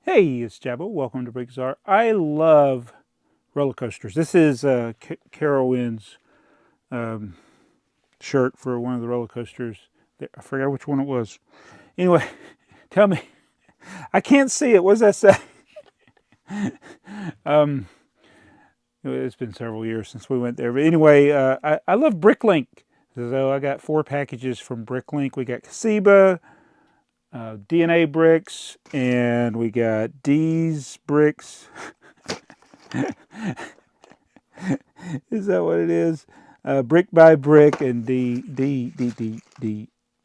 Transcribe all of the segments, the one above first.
Hey, it's Jabbo. Welcome to BrickTsar. I love roller coasters. This is Carowinds um, shirt for one of the roller coasters. I forgot which one it was. Anyway, tell me. I can't see it. What does that say? um, it's been several years since we went there. But anyway, I love Bricklink. So I got 4 packages from Bricklink. We got Cassville, DNA Bricks, and we got D's Bricks. Is that what it is? Brick by Brick and D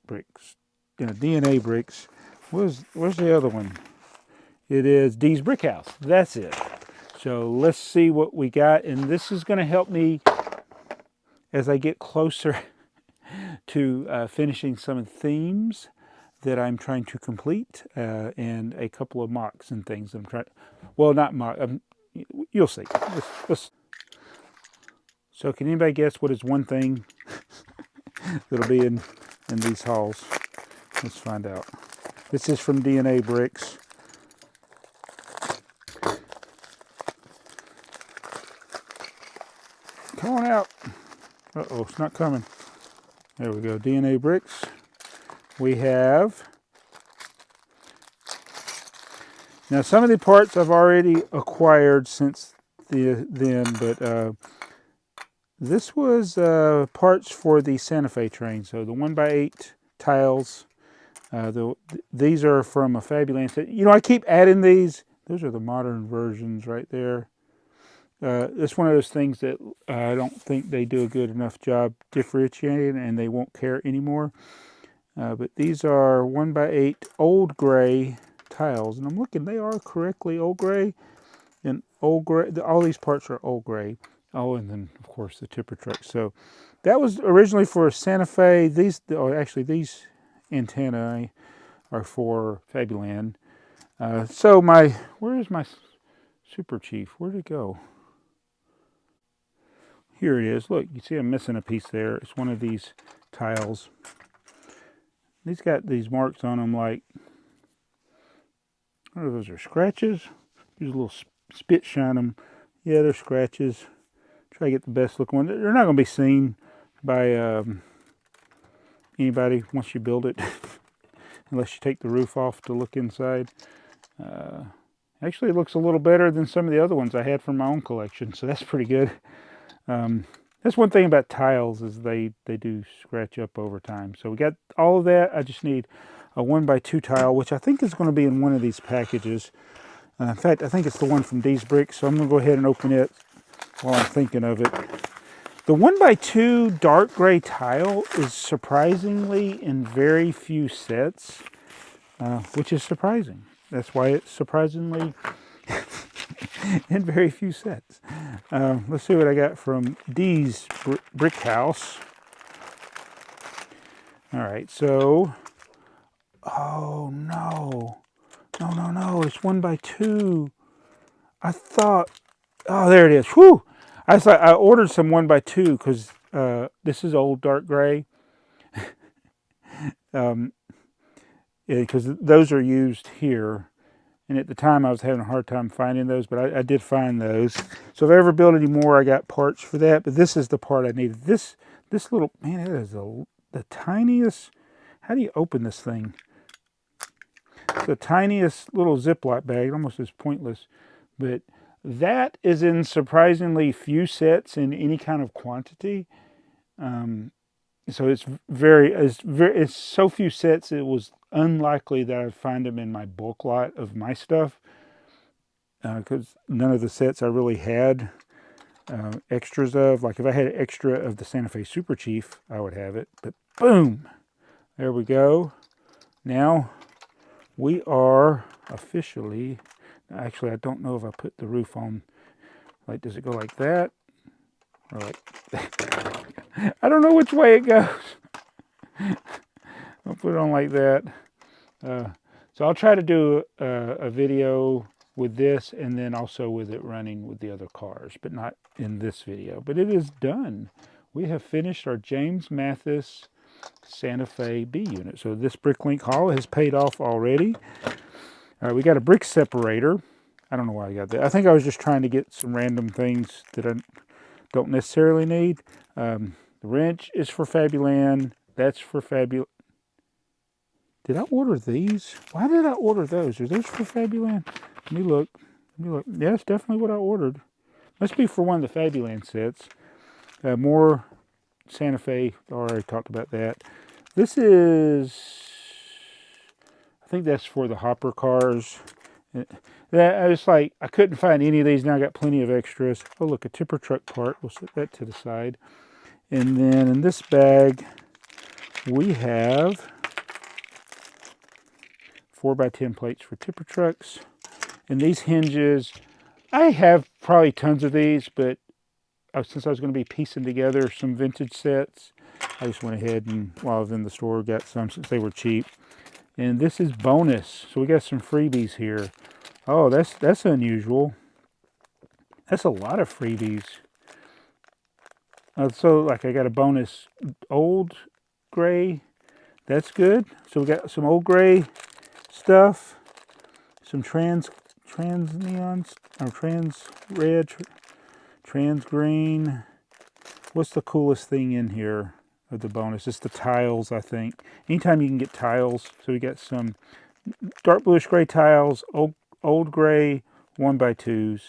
bricks. DNA bricks. Where's the other one? It is D's Brick House. That's it. So let's see what we got, and this is going to help me as I get closer to finishing some themes that I'm trying to complete, and a couple of mocks and things. I'm trying. Well, not mock. You'll see. So, can anybody guess what is one thing that'll be in these hauls? Let's find out. This is from DNA Bricks. Come on out. Uh-oh, it's not coming. There we go, DNA Bricks. We have... Now, some of the parts I've already acquired since then, but this was parts for the Santa Fe train. So the 1x8 tiles. These are from a Fabuland set. You know, I keep adding these. Those are the modern versions right there. It's one of those things that I don't think they do a good enough job differentiating, and they won't care anymore. But these are 1x8 old gray tiles, and I'm looking, they are correctly old gray. And old gray, all these parts are old gray. Oh, and then of course the tipper truck. So that was originally for Santa Fe. Actually these antennae are for Fabuland. So where is my Super Chief? Where'd it go? Here it is. Look, you see I'm missing a piece there. It's one of these tiles. These got these marks on them like, I don't know if those are scratches. Use a little spit shine them. Yeah, they're scratches. Try to get the best looking one. They're not going to be seen by anybody once you build it, unless you take the roof off to look inside. Actually, it looks a little better than some of the other ones I had from my own collection, so that's pretty good. That's one thing about tiles is they do scratch up over time. So we got all of that. I just need a 1x2 tile, which I think is going to be in one of these packages. In fact, I think it's the one from D's Bricks, so I'm going to go ahead and open it while I'm thinking of it. The 1x2 dark gray tile is surprisingly in very few sets, which is surprising. That's why it's surprisingly in very few sets. Let's see what I got from D's Brick House. All right, so, oh no, it's 1x2. I thought, oh, there it is. Whew! I ordered some 1x2 because this is old dark gray. Because those are used here. And at the time, I was having a hard time finding those, but I did find those. So if I ever build any more, I got parts for that. But this is the part I needed. This little, man, it is the tiniest. How do you open this thing? It's the tiniest little Ziploc bag. It almost is pointless. But that is in surprisingly few sets in any kind of quantity. So it's so few sets, it was unlikely that I'd find them in my bulk lot of my stuff, because none of the sets I really had extras of. Like if I had an extra of the Santa Fe Super Chief, I would have it. But boom, there we go. Now we are officially, actually I don't know if I put the roof on, like does it go like that? Or like, I don't know which way it goes. I'll put it on like that. So I'll try to do a video with this and then also with it running with the other cars, but not in this video. But it is done. We have finished our James Mathis Santa Fe B unit. So this Bricklink haul has paid off already. All right, we got a brick separator. I don't know why I got that. I think I was just trying to get some random things that I don't necessarily need. The wrench is for Fabuland. That's for Fabuland. Did I order these? Why did I order those? Are those for Fabuland? Let me look. Let me look. Yeah, that's definitely what I ordered. Must be for one of the Fabuland sets. More Santa Fe. Already talked about that. This is, I think that's for the hopper cars. That I was like, I couldn't find any of these. Now I got plenty of extras. Oh, look, a tipper truck part. We'll set that to the side. And then in this bag, we have 4x10 plates for tipper trucks. And these hinges, I have probably tons of these, but since I was going to be piecing together some vintage sets, I just went ahead and, while I was in the store, got some since they were cheap. And this is bonus. So we got some freebies here. Oh, that's unusual. That's a lot of freebies. So, like, I got a bonus old gray. That's good. So we got some old gray stuff, some trans neons, or trans red, trans green. What's the coolest thing in here of the bonus? It's the tiles, I think. Anytime you can get tiles. So we got some dark bluish gray tiles, old gray 1x2s.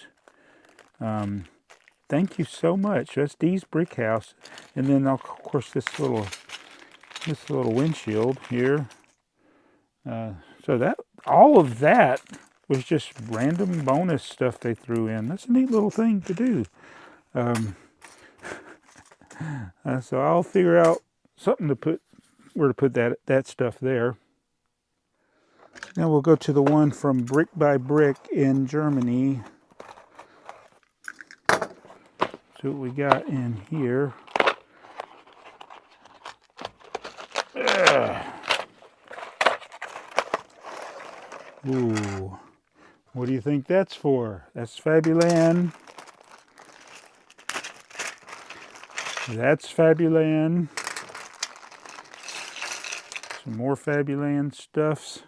Thank you so much. That's Dee's Brick House. And then, of course, this little windshield here. So that all of that was just random bonus stuff they threw in. That's a neat little thing to do. So I'll figure out something to put, where to put that stuff there. Now we'll go to the one from Brick by Brick in Germany. See what we got in here. Ooh, what do you think that's for? That's Fabuland. That's Fabuland. Some more Fabuland stuffs.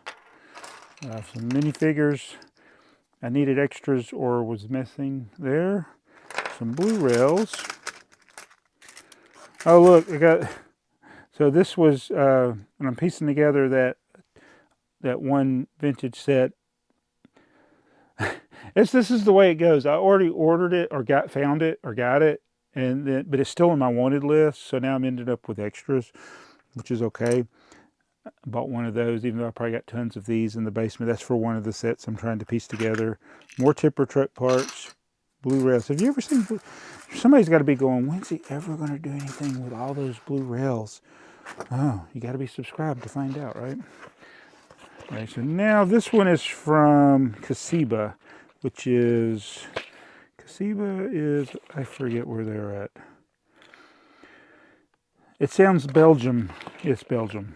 Some minifigures. I needed extras or was missing there. Some blue rails. Oh, look, I got. So this was when I'm piecing together that one vintage set. This is the way it goes. I already ordered it or found it, and then, but it's still in my wanted list. So now I'm ended up with extras, which is okay. I bought one of those, even though I probably got tons of these in the basement. That's for one of the sets I'm trying to piece together. More tipper truck parts, blue rails. Have you ever seen? Somebody's got to be going, when's he ever going to do anything with all those blue rails? Oh, you got to be subscribed to find out, right? All right, so now this one is from Cassville, which is, I forget where they're at. It sounds Belgium. It's Belgium.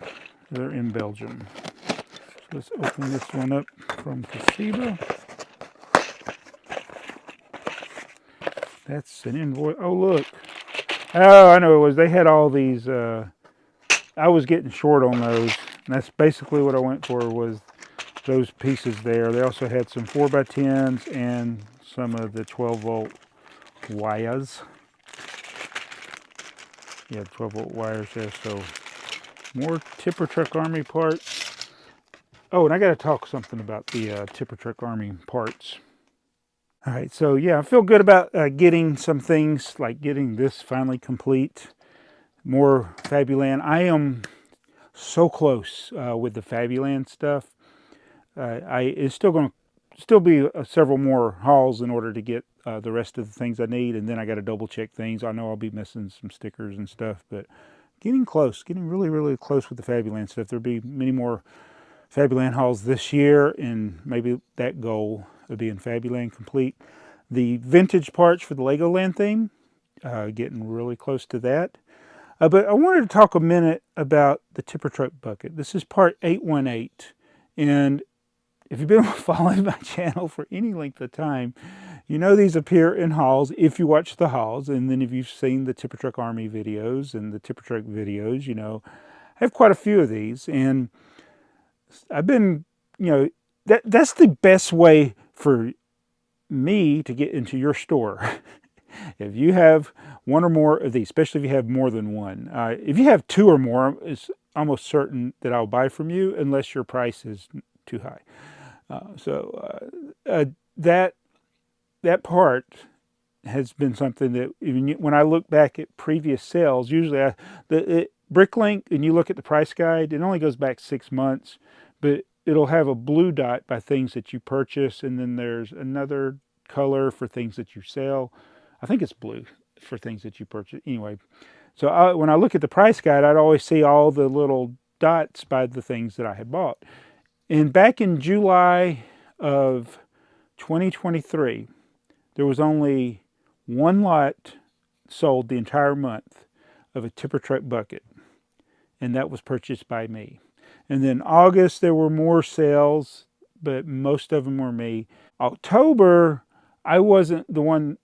They're in Belgium. So let's open this one up from Cassville. That's an invoice. Oh, look. Oh, I know it was. They had all these. I was getting short on those. And that's basically what I went for, was those pieces there. They also had some 4x10s and some of the 12-volt wires. Yeah, 12-volt wires there. So more tipper truck army parts. Oh, and I got to talk something about the tipper truck army parts. All right, so yeah, I feel good about getting some things, like getting this finally complete. More Fabuland. I am so close with the Fabuland stuff. It's still going to be several more hauls in order to get the rest of the things I need, and then I got to double check things. I know I'll be missing some stickers and stuff, but getting close, getting really, really close with the Fabuland stuff. There'll be many more Fabuland hauls this year, and maybe that goal of being Fabuland complete. The vintage parts for the Legoland theme, getting really close to that. But I wanted to talk a minute about the tipper truck bucket. This is part 818, and if you've been following my channel for any length of time, you know these appear in hauls if you watch the hauls, and then if you've seen the Tipper Truck Army videos and the Tipper Truck videos, you know, I have quite a few of these, and I've been, you know, that's the best way for me to get into your store. If you have one or more of these, especially if you have more than one. If you have two or more, it's almost certain that I'll buy from you unless your price is too high. That part has been something that even when I look back at previous sales, usually Bricklink, and you look at the price guide, it only goes back 6 months, but it'll have a blue dot by things that you purchase, and then there's another color for things that you sell. I think it's blue for things that you purchase. Anyway, so when I look at the price guide, I'd always see all the little dots by the things that I had bought. And back in July of 2023, there was only one lot sold the entire month of a tipper truck bucket, and that was purchased by me. And then August, there were more sales, but most of them were me. October, I wasn't the one,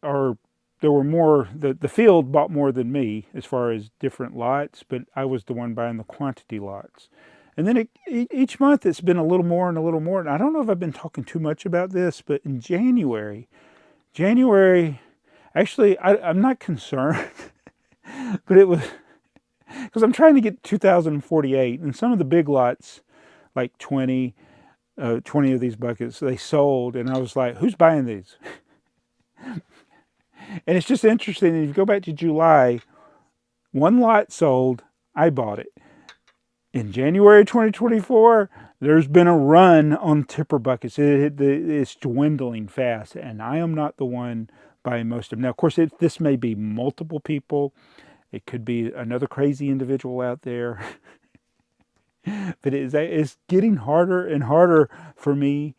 or there were more, the field bought more than me as far as different lots, but I was the one buying the quantity lots. And then each month it's been a little more and a little more. And I don't know if I've been talking too much about this, but in January, actually, I'm not concerned, but it was, because I'm trying to get 2048, and some of the big lots, like 20 of these buckets, they sold, and I was like, who's buying these? And it's just interesting, if you go back to July, one lot sold, I bought it. In January 2024, there's been a run on tipper buckets. It's dwindling fast, and I am not the one buying most of them. Now, of course, this may be multiple people. It could be another crazy individual out there. But it's getting harder and harder for me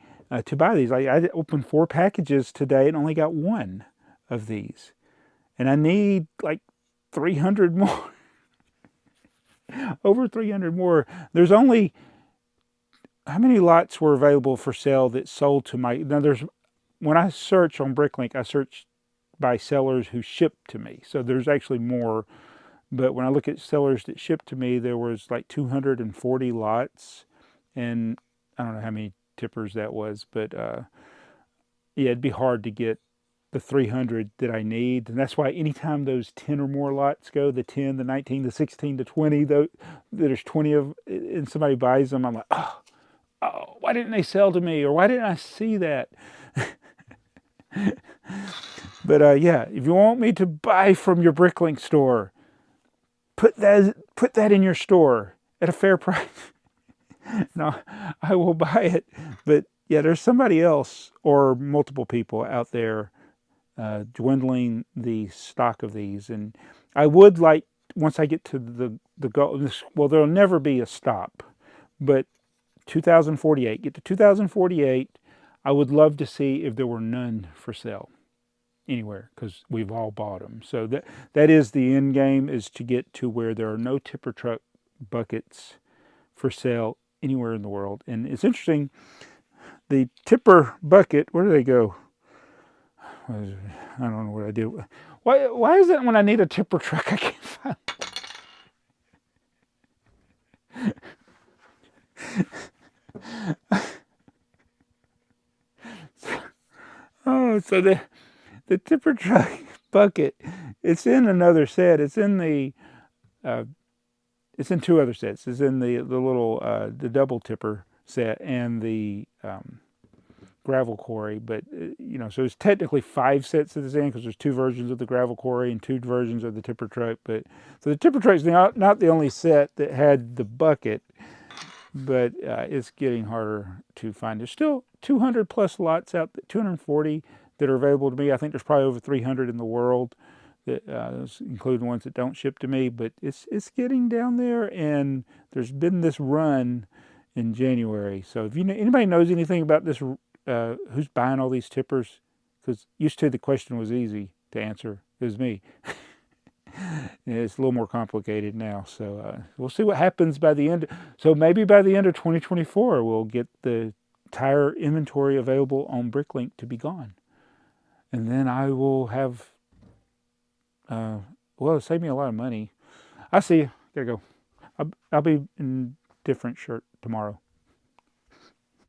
to buy these. I opened 4 packages today and only got one of these. And I need like 300 more. Over 300 more. There's only, how many lots were available for sale that sold to my, now when I search on Bricklink, I search by sellers who ship to me. So there's actually more, but when I look at sellers that ship to me, there was like 240 lots, and I don't know how many tippers that was, but yeah, it'd be hard to get the 300 that I need. And that's why anytime those 10 or more lots go, the 10, the 19, the 16, the 20, there's 20 of, and somebody buys them, I'm like, oh, why didn't they sell to me? Or why didn't I see that? But yeah, if you want me to buy from your Bricklink store, put that in your store at a fair price. No, I will buy it. But yeah, there's somebody else or multiple people out there dwindling the stock of these, and I would like, once I get to the goal, well, there'll never be a stop, but 2048, get to 2048, I would love to see if there were none for sale anywhere, because we've all bought them. So that is the end game, is to get to where there are no tipper truck buckets for sale anywhere in the world. And it's interesting, the tipper bucket, where do they go? I don't know what I do. Why is it when I need a tipper truck I can't find it? Oh, so the tipper truck bucket, it's in another set. It's in it's in 2 other sets. It's in the little the double tipper set and the gravel quarry, but so it's technically 5 sets that it's in, because there's 2 versions of the gravel quarry and 2 versions of the tipper truck. But so the tipper truck is not the only set that had the bucket, but it's getting harder to find. There's still 200 plus lots out there, 240 that are available to me. I think there's probably over 300 in the world, that including ones that don't ship to me. But it's getting down there, and there's been this run in January. So if anybody knows anything about this, who's buying all these tippers, because used to the question was easy to answer. It was me. It's a little more complicated now. So we'll see what happens by the end. So maybe by the end of 2024, we'll get the entire inventory available on Bricklink to be gone. And then I will have, well, it'll save me a lot of money. I see you. There you go. I'll be in different shirt tomorrow.